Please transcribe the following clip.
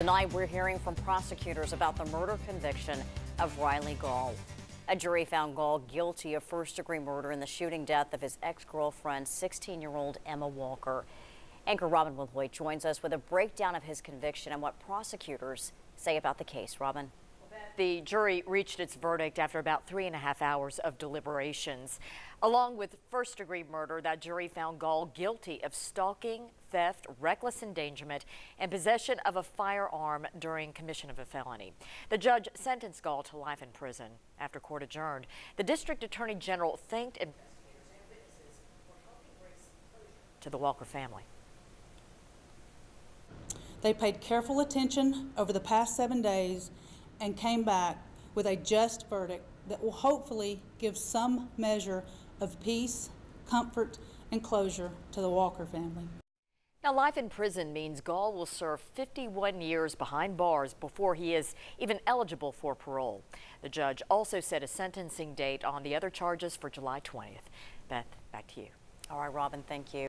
Tonight, we're hearing from prosecutors about the murder conviction of Riley Gaul. A jury found Gaul guilty of first-degree murder in the shooting death of his ex-girlfriend, 16-year-old Emma Walker. Anchor Robin Wilhoit joins us with a breakdown of his conviction and what prosecutors say about the case. Robin. The jury reached its verdict after about 3.5 hours of deliberations. Along with first-degree murder, that jury found Gaul guilty of stalking, theft, reckless endangerment, and possession of a firearm during commission of a felony. The judge sentenced Gaul to life in prison. After court adjourned, the district attorney general thanked investigators and witnesses for helping bring closure to the Walker family. They paid careful attention over the past 7 days and came back with a just verdict that will hopefully give some measure of peace, comfort, and closure to the Walker family. Now, life in prison means Gaul will serve 51 years behind bars before he is even eligible for parole. The judge also set a sentencing date on the other charges for July 20th. Beth, back to you. All right, Robin, thank you.